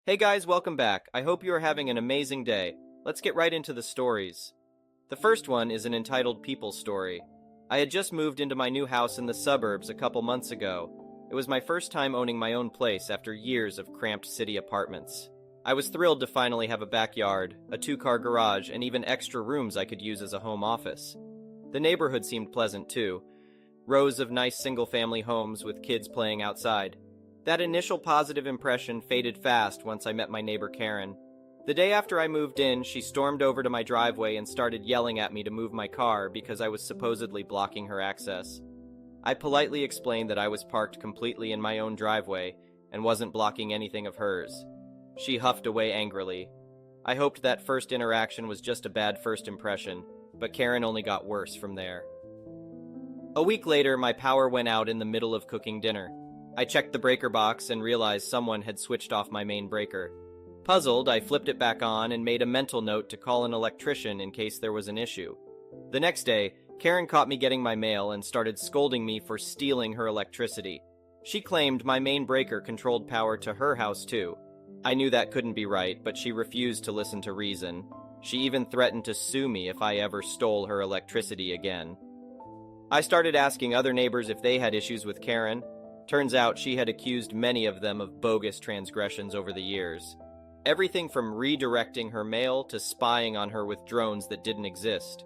Hey guys, welcome back. I hope you are having an amazing day. Let's get right into the stories. The first one is an entitled People Story. I had just moved into my new house in the suburbs a couple months ago. It was my first time owning my own place after years of cramped city apartments. I was thrilled to finally have a backyard, a two-car garage, and even extra rooms I could use as a home office. The neighborhood seemed pleasant too. Rows of nice single-family homes with kids playing outside. That initial positive impression faded fast once I met my neighbor Karen. The day after I moved in, she stormed over to my driveway and started yelling at me to move my car because I was supposedly blocking her access. I politely explained that I was parked completely in my own driveway and wasn't blocking anything of hers. She huffed away angrily. I hoped that first interaction was just a bad first impression, but Karen only got worse from there. A week later, my power went out in the middle of cooking dinner. I checked the breaker box and realized someone had switched off my main breaker. Puzzled, I flipped it back on and made a mental note to call an electrician in case there was an issue. The next day, Karen caught me getting my mail and started scolding me for stealing her electricity. She claimed my main breaker controlled power to her house too. I knew that couldn't be right, but she refused to listen to reason. She even threatened to sue me if I ever stole her electricity again. I started asking other neighbors if they had issues with Karen. Turns out she had accused many of them of bogus transgressions over the years. Everything from redirecting her mail to spying on her with drones that didn't exist.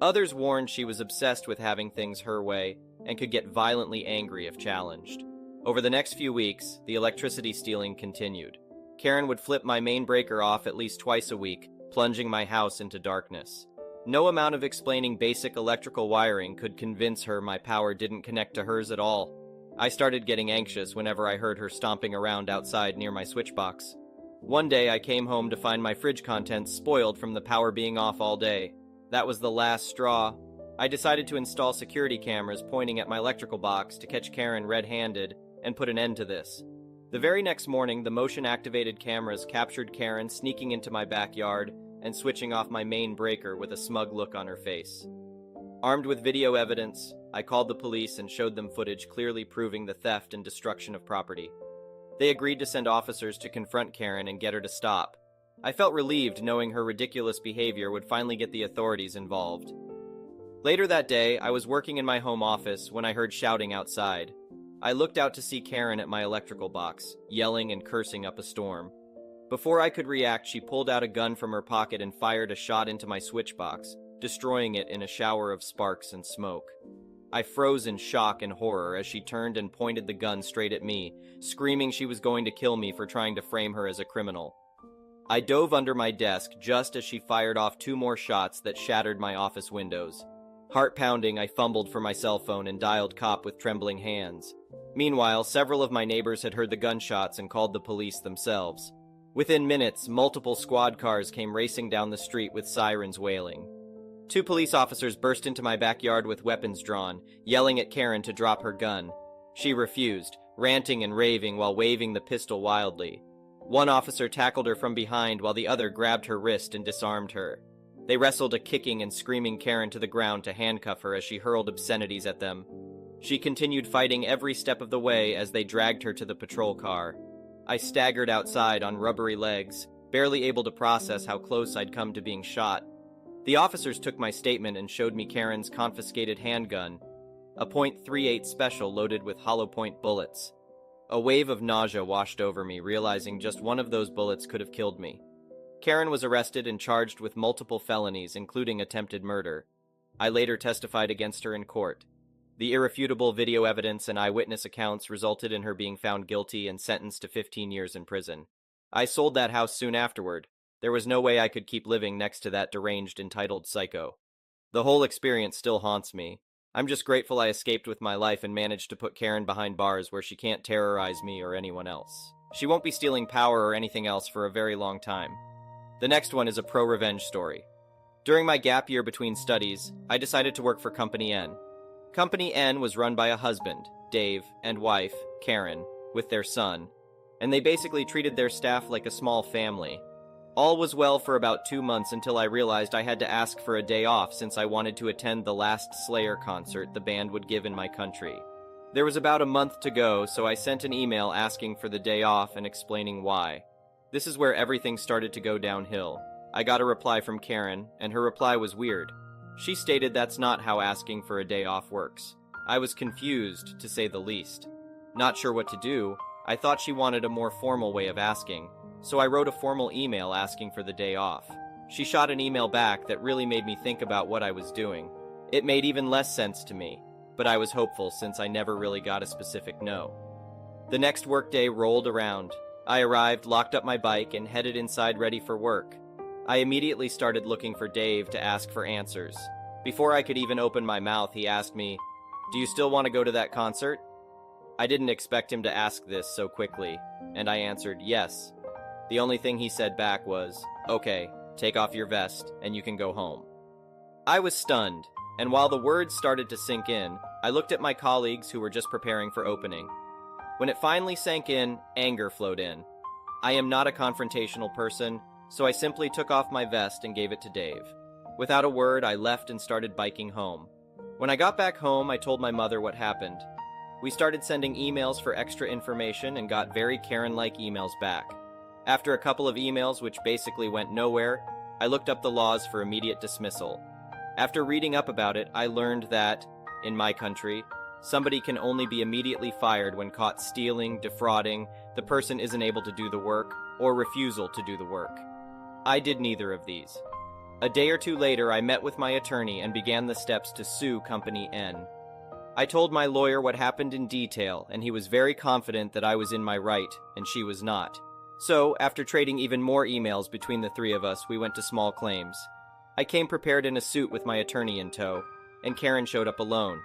Others warned she was obsessed with having things her way and could get violently angry if challenged. Over the next few weeks, the electricity stealing continued. Karen would flip my main breaker off at least twice a week, plunging my house into darkness. No amount of explaining basic electrical wiring could convince her my power didn't connect to hers at all. I started getting anxious whenever I heard her stomping around outside near my switch box. One day I came home to find my fridge contents spoiled from the power being off all day. That was the last straw. I decided to install security cameras pointing at my electrical box to catch Karen red-handed and put an end to this. The very next morning, the motion-activated cameras captured Karen sneaking into my backyard and switching off my main breaker with a smug look on her face. Armed with video evidence, I called the police and showed them footage clearly proving the theft and destruction of property. They agreed to send officers to confront Karen and get her to stop. I felt relieved knowing her ridiculous behavior would finally get the authorities involved. Later that day, I was working in my home office when I heard shouting outside. I looked out to see Karen at my electrical box, yelling and cursing up a storm. Before I could react, she pulled out a gun from her pocket and fired a shot into my switch box, destroying it in a shower of sparks and smoke. I froze in shock and horror as she turned and pointed the gun straight at me, screaming she was going to kill me for trying to frame her as a criminal. I dove under my desk just as she fired off 2 more shots that shattered my office windows. Heart pounding, I fumbled for my cell phone and dialed cop with trembling hands. Meanwhile, several of my neighbors had heard the gunshots and called the police themselves. Within minutes, multiple squad cars came racing down the street with sirens wailing. 2 police officers burst into my backyard with weapons drawn, yelling at Karen to drop her gun. She refused, ranting and raving while waving the pistol wildly. One officer tackled her from behind while the other grabbed her wrist and disarmed her. They wrestled a kicking and screaming Karen to the ground to handcuff her as she hurled obscenities at them. She continued fighting every step of the way as they dragged her to the patrol car. I staggered outside on rubbery legs, barely able to process how close I'd come to being shot. The officers took my statement and showed me Karen's confiscated handgun, a .38 special loaded with hollow point bullets. A wave of nausea washed over me, realizing just one of those bullets could have killed me. Karen was arrested and charged with multiple felonies, including attempted murder. I later testified against her in court. The irrefutable video evidence and eyewitness accounts resulted in her being found guilty and sentenced to 15 years in prison. I sold that house soon afterward. There was no way I could keep living next to that deranged, entitled psycho. The whole experience still haunts me. I'm just grateful I escaped with my life and managed to put Karen behind bars where she can't terrorize me or anyone else. She won't be stealing power or anything else for a very long time. The next one is a pro-revenge story. During my gap year between studies, I decided to work for Company N. Company N was run by a husband, Dave, and wife, Karen, with their son, and they basically treated their staff like a small family. All was well for about 2 months until I realized I had to ask for a day off since I wanted to attend the last Slayer concert the band would give in my country. There was about a month to go, so I sent an email asking for the day off and explaining why. This is where everything started to go downhill. I got a reply from Karen, and her reply was weird. She stated that's not how asking for a day off works. I was confused, to say the least. Not sure what to do, I thought she wanted a more formal way of asking, so I wrote a formal email asking for the day off. She shot an email back that really made me think about what I was doing. It made even less sense to me, but I was hopeful since I never really got a specific no. The next workday rolled around. I arrived, locked up my bike, and headed inside ready for work. I immediately started looking for Dave to ask for answers. Before I could even open my mouth, he asked me, "Do you still want to go to that concert?" I didn't expect him to ask this so quickly, and I answered yes. The only thing he said back was, "Okay, take off your vest, and you can go home." I was stunned, and while the words started to sink in, I looked at my colleagues who were just preparing for opening. When it finally sank in, anger flowed in. I am not a confrontational person, so I simply took off my vest and gave it to Dave. Without a word, I left and started biking home. When I got back home, I told my mother what happened. We started sending emails for extra information and got very Karen-like emails back. After a couple of emails which basically went nowhere, I looked up the laws for immediate dismissal. After reading up about it, I learned that, in my country, somebody can only be immediately fired when caught stealing, defrauding, the person isn't able to do the work, or refusal to do the work. I did neither of these. A day or two later, I met with my attorney and began the steps to sue Company N. I told my lawyer what happened in detail, and he was very confident that I was in my right, and she was not. So, after trading even more emails between the three of us, we went to small claims. I came prepared in a suit with my attorney in tow, and Karen showed up alone.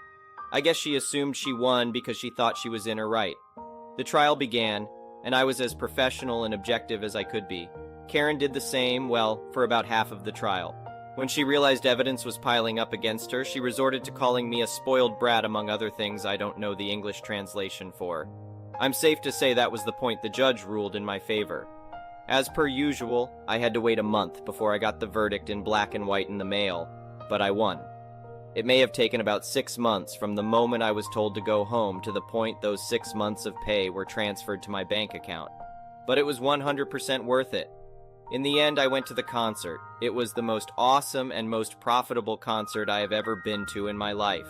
I guess she assumed she won because she thought she was in her right. The trial began, and I was as professional and objective as I could be. Karen did the same, well, for about half of the trial. When she realized evidence was piling up against her, she resorted to calling me a spoiled brat among other things I don't know the English translation for. I'm safe to say that was the point the judge ruled in my favor. As per usual, I had to wait a month before I got the verdict in black and white in the mail, but I won. It may have taken about 6 months from the moment I was told to go home to the point those 6 months of pay were transferred to my bank account. But it was 100% worth it. In the end, I went to the concert. It was the most awesome and most profitable concert I have ever been to in my life.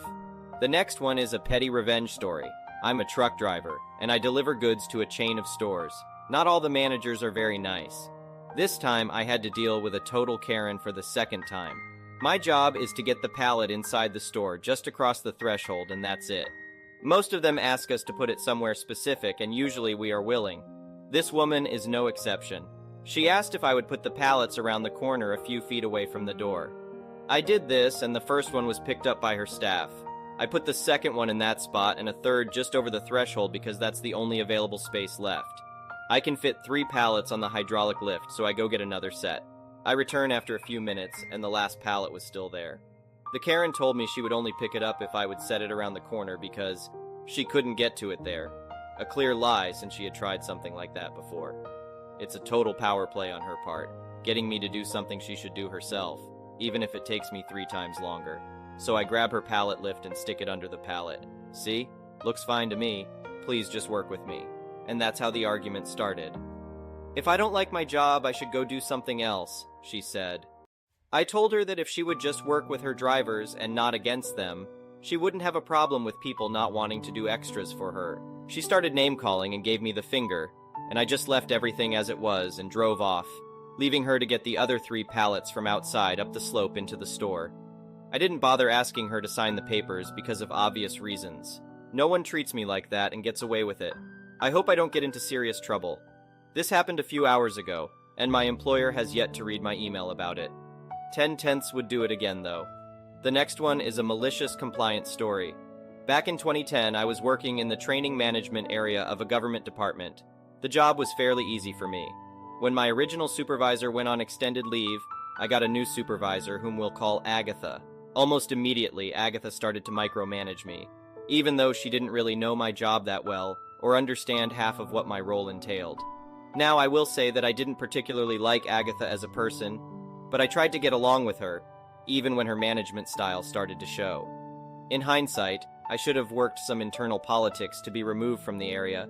The next one is a petty revenge story. I'm a truck driver, and I deliver goods to a chain of stores. Not all the managers are very nice. This time, I had to deal with a total Karen for the second time. My job is to get the pallet inside the store, just across the threshold, and that's it. Most of them ask us to put it somewhere specific, and usually we are willing. This woman is no exception. She asked if I would put the pallets around the corner a few feet away from the door. I did this, and the first one was picked up by her staff. I put the second one in that spot and a third just over the threshold because that's the only available space left. I can fit 3 pallets on the hydraulic lift, so I go get another set. I return after a few minutes, and the last pallet was still there. The Karen told me she would only pick it up if I would set it around the corner because she couldn't get to it there. A clear lie, since she had tried something like that before. It's a total power play on her part, getting me to do something she should do herself, even if it takes me 3 times longer. So I grab her pallet lift and stick it under the pallet. See? Looks fine to me. Please just work with me. And that's how the argument started. If I don't like my job, I should go do something else, she said. I told her that if she would just work with her drivers and not against them, she wouldn't have a problem with people not wanting to do extras for her. She started name-calling and gave me the finger, and I just left everything as it was and drove off, leaving her to get the other 3 pallets from outside up the slope into the store. I didn't bother asking her to sign the papers because of obvious reasons. No one treats me like that and gets away with it. I hope I don't get into serious trouble. This happened a few hours ago, and my employer has yet to read my email about it. 10/10 would do it again, though. The next one is a malicious compliance story. Back in 2010, I was working in the training management area of a government department. The job was fairly easy for me. When my original supervisor went on extended leave, I got a new supervisor whom we'll call Agatha. Almost immediately, Agatha started to micromanage me, even though she didn't really know my job that well or understand half of what my role entailed. Now, I will say that I didn't particularly like Agatha as a person, but I tried to get along with her, even when her management style started to show. In hindsight, I should have worked some internal politics to be removed from the area,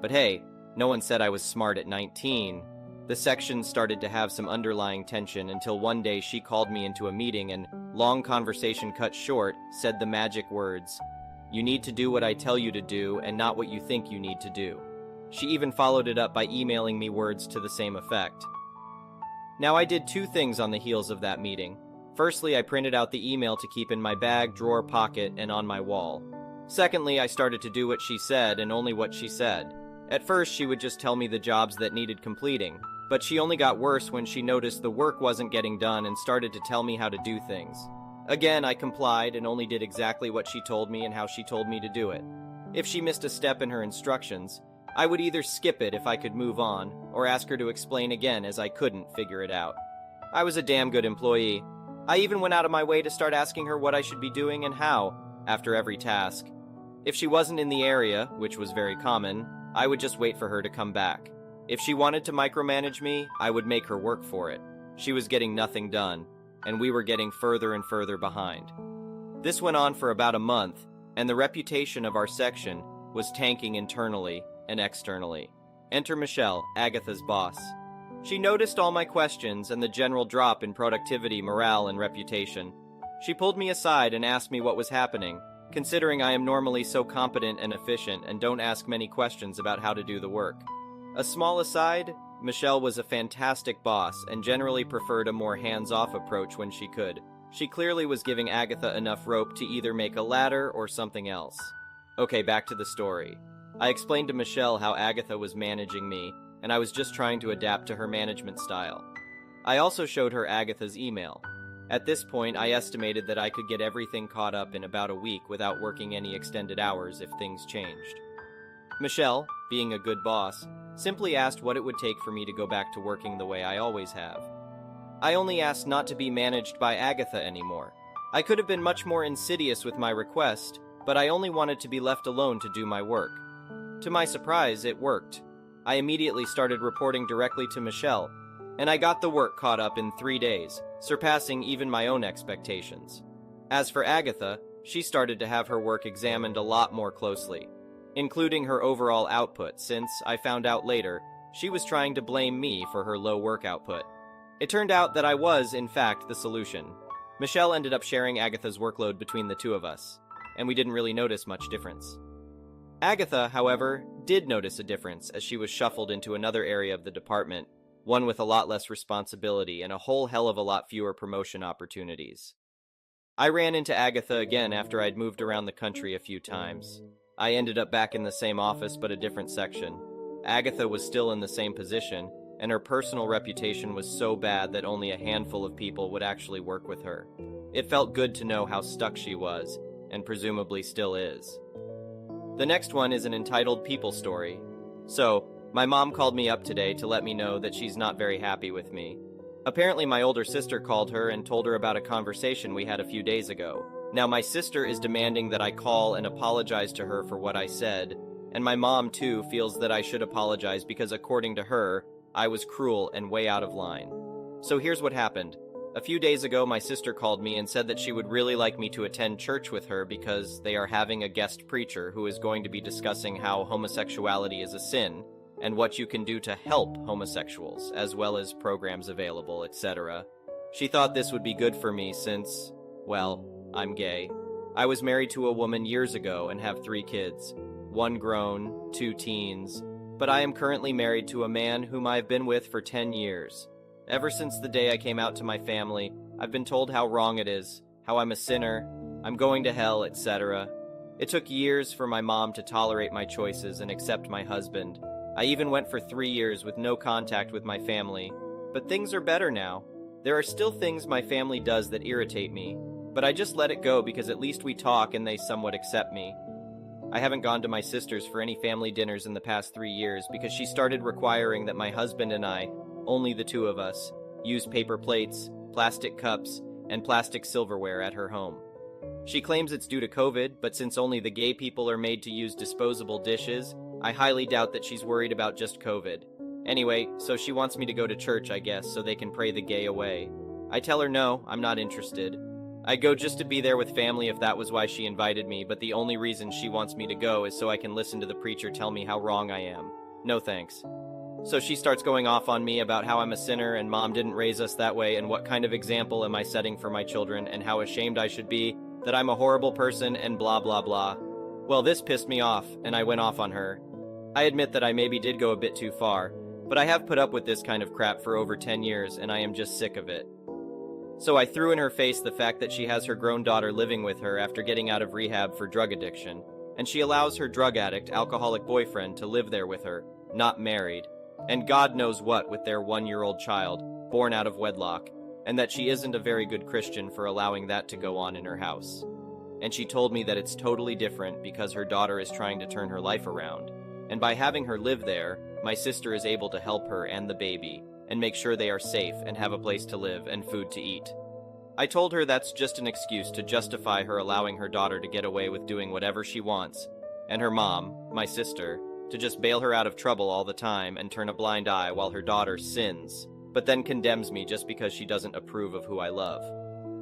but hey, no one said I was smart at 19. The section started to have some underlying tension until one day she called me into a meeting and, long conversation cut short, said the magic words, "You need to do what I tell you to do and not what you think you need to do." She even followed it up by emailing me words to the same effect. Now, I did two things on the heels of that meeting. Firstly, I printed out the email to keep in my bag, drawer, pocket, and on my wall. Secondly, I started to do what she said and only what she said. At first, she would just tell me the jobs that needed completing, but she only got worse when she noticed the work wasn't getting done and started to tell me how to do things. Again, I complied and only did exactly what she told me and how she told me to do it. If she missed a step in her instructions, I would either skip it if I could move on, or ask her to explain again as I couldn't figure it out. I was a damn good employee. I even went out of my way to start asking her what I should be doing and how, after every task. If she wasn't in the area, which was very common, I would just wait for her to come back. If she wanted to micromanage me, I would make her work for it. She was getting nothing done, and we were getting further and further behind. This went on for about a month, and the reputation of our section was tanking internally and externally. Enter Michelle, Agatha's boss. She noticed all my questions and the general drop in productivity, morale, and reputation. She pulled me aside and asked me what was happening, considering I am normally so competent and efficient and don't ask many questions about how to do the work. A small aside, Michelle was a fantastic boss and generally preferred a more hands-off approach when she could. She clearly was giving Agatha enough rope to either make a ladder or something else. Okay, back to the story. I explained to Michelle how Agatha was managing me, and I was just trying to adapt to her management style. I also showed her Agatha's email. At this point, I estimated that I could get everything caught up in about a week without working any extended hours if things changed. Michelle, being a good boss, simply asked what it would take for me to go back to working the way I always have. I only asked not to be managed by Agatha anymore. I could have been much more insidious with my request, but I only wanted to be left alone to do my work. To my surprise, it worked. I immediately started reporting directly to Michelle, and I got the work caught up in 3 days, surpassing even my own expectations. As for Agatha, she started to have her work examined a lot more closely, including her overall output, since, I found out later, she was trying to blame me for her low work output. It turned out that I was, in fact, the solution. Michelle ended up sharing Agatha's workload between the two of us, and we didn't really notice much difference. Agatha, however, did notice a difference as she was shuffled into another area of the department, one with a lot less responsibility and a whole hell of a lot fewer promotion opportunities. I ran into Agatha again after I'd moved around the country a few times. I ended up back in the same office but a different section. Agatha was still in the same position, and her personal reputation was so bad that only a handful of people would actually work with her. It felt good to know how stuck she was, and presumably still is. The next one is an entitled People Story. So, my mom called me up today to let me know that she's not very happy with me. Apparently my older sister called her and told her about a conversation we had a few days ago. Now my sister is demanding that I call and apologize to her for what I said, and my mom too feels that I should apologize because according to her, I was cruel and way out of line. So here's what happened. A few days ago, my sister called me and said that she would really like me to attend church with her because they are having a guest preacher who is going to be discussing how homosexuality is a sin and what you can do to help homosexuals, as well as programs available, etc. She thought this would be good for me since, well, I'm gay. I was married to a woman years ago and have 3 kids, 1 grown, 2 teens, but I am currently married to a man whom I've been with for 10 years. Ever since the day I came out to my family, I've been told how wrong it is, how I'm a sinner, I'm going to hell, etc. It took years for my mom to tolerate my choices and accept my husband. I even went for 3 years with no contact with my family. But things are better now. There are still things my family does that irritate me, but I just let it go because at least we talk and they somewhat accept me. I haven't gone to my sister's for any family dinners in the past 3 years because she started requiring that my husband and I, only the 2 of us, use paper plates, plastic cups, and plastic silverware at her home. She claims it's due to COVID, but since only the gay people are made to use disposable dishes, I highly doubt that she's worried about just COVID. Anyway, so she wants me to go to church, I guess, so they can pray the gay away. I tell her no, I'm not interested. I'd go just to be there with family if that was why she invited me, but the only reason she wants me to go is so I can listen to the preacher tell me how wrong I am. No thanks. So she starts going off on me about how I'm a sinner and mom didn't raise us that way and what kind of example am I setting for my children and how ashamed I should be, that I'm a horrible person and blah blah blah. Well, this pissed me off and I went off on her. I admit that I maybe did go a bit too far, but I have put up with this kind of crap for over 10 years and I am just sick of it. So I threw in her face the fact that she has her grown daughter living with her after getting out of rehab for drug addiction, and she allows her drug addict, alcoholic boyfriend to live there with her, not married, and God knows what with their 1-year-old child, born out of wedlock, and that she isn't a very good Christian for allowing that to go on in her house. And she told me that it's totally different because her daughter is trying to turn her life around, and by having her live there, my sister is able to help her and the baby, and make sure they are safe and have a place to live and food to eat. I told her that's just an excuse to justify her allowing her daughter to get away with doing whatever she wants, and her mom, my sister, to just bail her out of trouble all the time and turn a blind eye while her daughter sins, but then condemns me just because she doesn't approve of who I love.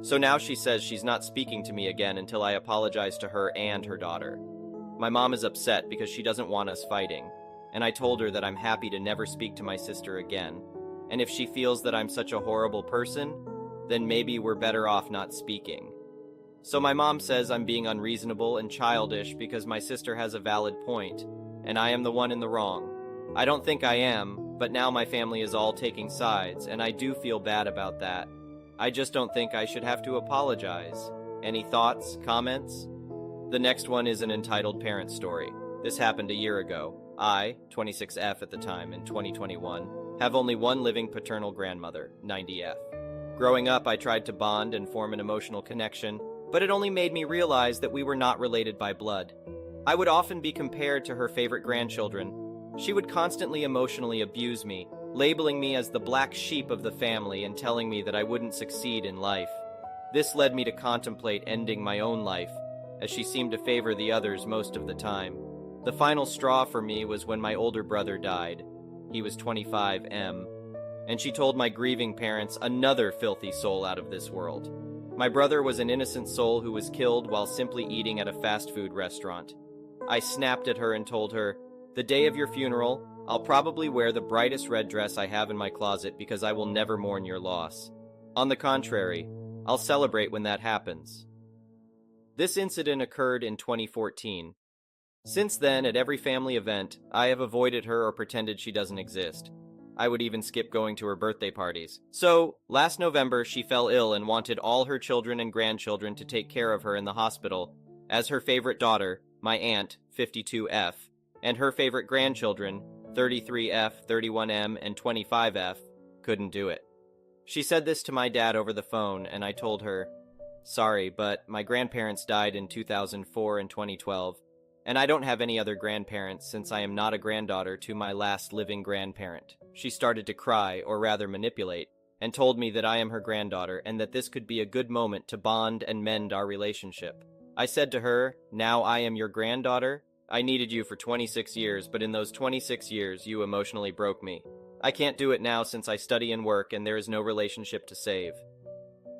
So now she says she's not speaking to me again until I apologize to her and her daughter. My mom is upset because she doesn't want us fighting, and I told her that I'm happy to never speak to my sister again, and if she feels that I'm such a horrible person, then maybe we're better off not speaking. So my mom says I'm being unreasonable and childish because my sister has a valid point, and I am the one in the wrong. I don't think I am, but now my family is all taking sides, and I do feel bad about that. I just don't think I should have to apologize. Any thoughts, comments? The next one is an entitled parent story. This happened a year ago. I, 26F at the time in 2021, have only one living paternal grandmother, 90F. Growing up, I tried to bond and form an emotional connection, but it only made me realize that we were not related by blood. I would often be compared to her favorite grandchildren. She would constantly emotionally abuse me, labeling me as the black sheep of the family and telling me that I wouldn't succeed in life. This led me to contemplate ending my own life, as she seemed to favor the others most of the time. The final straw for me was when my older brother died. He was 25M. And she told my grieving parents another filthy soul out of this world. My brother was an innocent soul who was killed while simply eating at a fast food restaurant. I snapped at her and told her, "The day of your funeral, I'll probably wear the brightest red dress I have in my closet because I will never mourn your loss. On the contrary, I'll celebrate when that happens." This incident occurred in 2014. Since then, at every family event, I have avoided her or pretended she doesn't exist. I would even skip going to her birthday parties. So, last November, she fell ill and wanted all her children and grandchildren to take care of her in the hospital, as her favorite daughter, my aunt, 52F, and her favorite grandchildren, 33F, 31M, and 25F, couldn't do it. She said this to my dad over the phone, and I told her, "Sorry, but my grandparents died in 2004 and 2012, and I don't have any other grandparents since I am not a granddaughter to my last living grandparent." She started to cry, or rather manipulate, and told me that I am her granddaughter and that this could be a good moment to bond and mend our relationship. I said to her, "Now I am your granddaughter? I needed you for 26 years, but in those 26 years, you emotionally broke me. I can't do it now since I study and work and there is no relationship to save."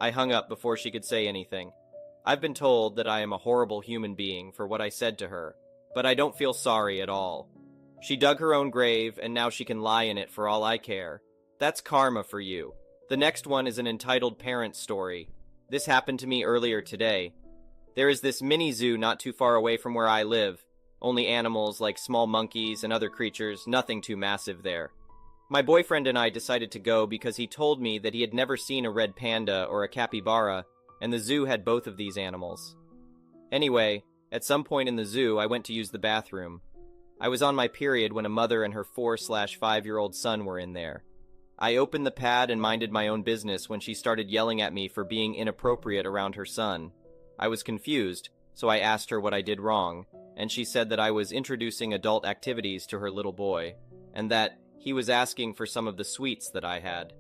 I hung up before she could say anything. I've been told that I am a horrible human being for what I said to her, but I don't feel sorry at all. She dug her own grave, and now she can lie in it for all I care. That's karma for you. The next one is an entitled parent story. This happened to me earlier today. There is this mini zoo not too far away from where I live. Only animals like small monkeys and other creatures, nothing too massive there. My boyfriend and I decided to go because he told me that he had never seen a red panda or a capybara, and the zoo had both of these animals. Anyway, at some point in the zoo, I went to use the bathroom. I was on my period when a mother and her 4/5-year-old son were in there. I opened the pad and minded my own business when she started yelling at me for being inappropriate around her son. I was confused, so I asked her what I did wrong, and she said that I was introducing adult activities to her little boy, and that he was asking for some of the sweets that I had.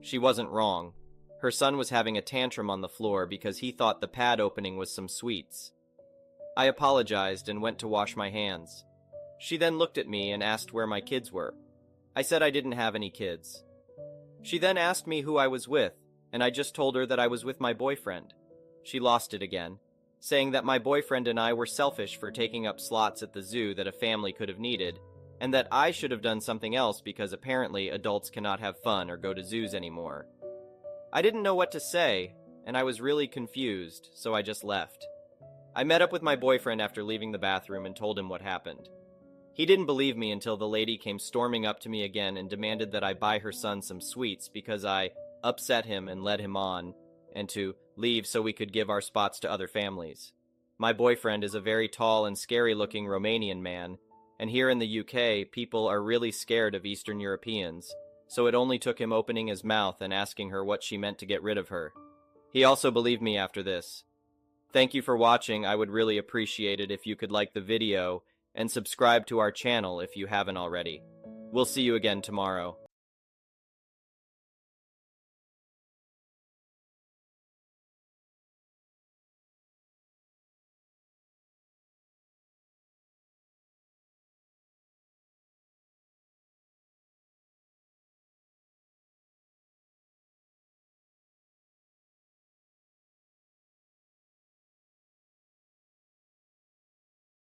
She wasn't wrong. Her son was having a tantrum on the floor because he thought the pad opening was some sweets. I apologized and went to wash my hands. She then looked at me and asked where my kids were. I said I didn't have any kids. She then asked me who I was with, and I just told her that I was with my boyfriend. She lost it again, saying that my boyfriend and I were selfish for taking up slots at the zoo that a family could have needed, and that I should have done something else because apparently adults cannot have fun or go to zoos anymore. I didn't know what to say, and I was really confused, so I just left. I met up with my boyfriend after leaving the bathroom and told him what happened. He didn't believe me until the lady came storming up to me again and demanded that I buy her son some sweets because I upset him and led him on, and to leave so we could give our spots to other families. My boyfriend is a very tall and scary-looking Romanian man, and here in the UK, people are really scared of Eastern Europeans, so it only took him opening his mouth and asking her what she meant to get rid of her. He also believed me after this. Thank you for watching. I would really appreciate it if you could like the video and subscribe to our channel if you haven't already. We'll see you again tomorrow.